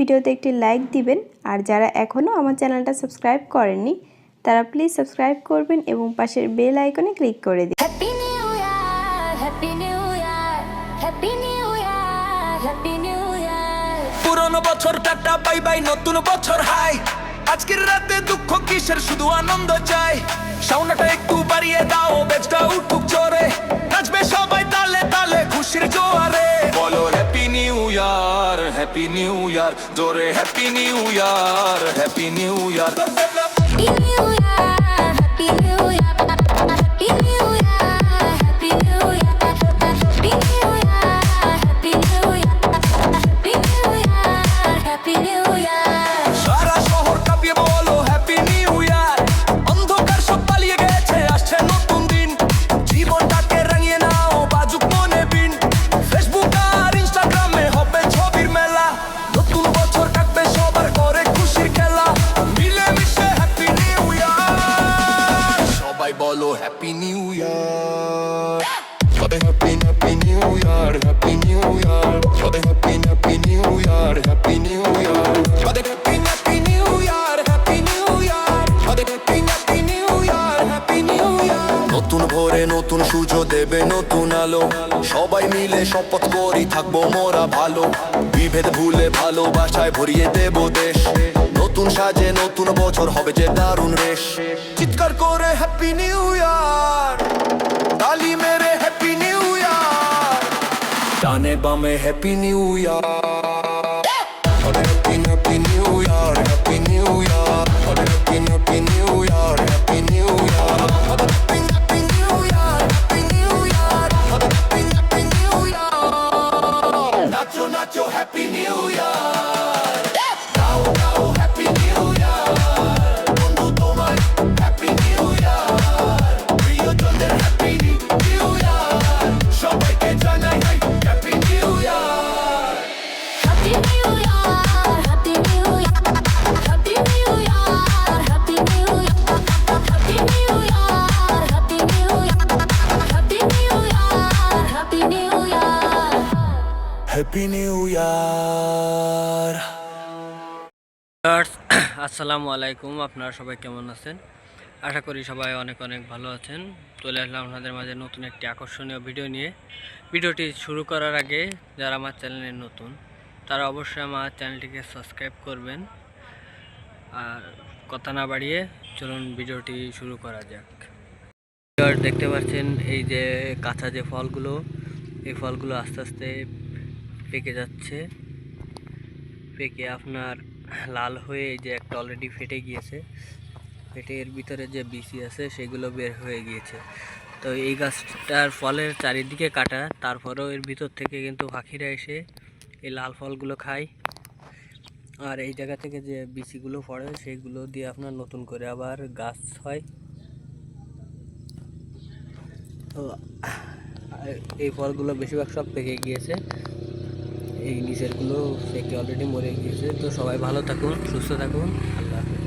ভিডিওতে একটি লাইক দিবেন। আর যারা এখনও আমার চ্যানেলটা সাবস্ক্রাইব করেননি তারা প্লিজ সাবস্ক্রাইব করবেন এবং পাশের বেল আইকনে ক্লিক করে দিন। Happy new year, happy new year, happy new year, happy new ইয়ার। পুরনো বছর টাটা বাই বাই, নতুন বছর হাই। আজকের রাতে দুঃখ কিসের, শুধু আনন্দ চাই। সাউন্ডটা একটু বাড়িয়ে দাও, বেজটা উঠুক জোরে, নাচবে সবাই তালে তালে খুশির জোয়ারে। বলো happy new year, happy new year, জোরে happy new year, happy new year. Happy new year, happy new year, happy new year, happy new year, happy new year, happy new year, happy new year, happy new year. সারা শহর কাঁপিয়ে বলো happy new ইয়ার। অন্ধকার সব পালিয়ে গেছে, আসছে নতুন দিন। জীবনটাকে রাঙিয়ে নাও, বাজুক মনে বিন। ফেসবুক আর ইনস্টাগ্রামে হবে ছবির মেলা। নতুন বছর কাটবে সবার ঘরে খুশির খেলা। মিলে মিশে হ্যাপি নিউ ইয়ার, সবাই বলো happy new year. Happy happy new year, happy new year, happy happy new year, happy new year, happy happy new year, happy new year, happy happy new year, happy new ইয়ার। নতুন ভোরে নতুন সূর্য দেবে নতুন আলো, সবাই মিলে শপথ করি থাকবো মোরা ভালো। বিভেদ ভুলে ভালোবাসায় ভরিয়ে দেব দেশ। নতুন সাজে নতুন বছর হবে যে দারুণ রেশ। চিৎকার করে হ্যাপি নিউ ইয়ার, তালি মেরে হ্যাপি নিউ ইয়ার, ডানে বামে happy new year. Happy happy new year, happy new year, happy happy new year, happy new year, happy happy new year, happy new year, happy happy new year. নাচো নাচো happy new year, গাও গাও happy new ইয়ার। বন্ধু তোমার happy new ইয়ার, প্রিয়জনদের happy new ইয়ার, সবাইকে জানাই happy new year. Happy new year, happy new year, happy new year, happy new year, happy new year, happy new year, happy new year, happy new year. Happy new ইয়ার। আসসালামু আলাইকুম, আপনারা সবাই কেমন আছেন? আশা করি সবাই অনেক অনেক ভালো আছেন। চলে আসলাম আপনাদের মাঝে নতুন একটি আকর্ষণীয় ভিডিও নিয়ে। ভিডিওটি শুরু করার আগে যারা আমার চ্যানেলে নতুন তারা অবশ্যই আমার চ্যানেলটিকে সাবস্ক্রাইব করবেন। আর কথা না বাড়িয়ে চলুন ভিডিওটি শুরু করা যাক। দেখতে পাচ্ছেন এই যে কাঁচা যে ফলগুলো, এই ফলগুলো আস্তে আস্তে পেকে যাচ্ছে। পেকে আপনার লাল হয়ে এই যে একটা অলরেডি ফেটে গিয়েছে। ফেটে এর ভিতরে যে বিচি আছে সেগুলো বের হয়ে গিয়েছে। তো এই গাছটার ফলের চারিদিকে কাটা, তারপরেও এর ভিতর থেকে কিন্তু পাখিরা এসে এই লাল ফলগুলো খায়। আর এই জায়গা থেকে যে বিচিগুলো পড়ে সেইগুলো দিয়ে আপনার নতুন করে আবার গাছ হয়। তো এই ফলগুলো বেশিরভাগ সব পেকে গিয়েছে, এই নিচেরগুলো পেকে অলরেডি মরে গিয়েছে। তো সবাই ভালো থাকুন, সুস্থ থাকুন, আল্লাহ হাফেজ।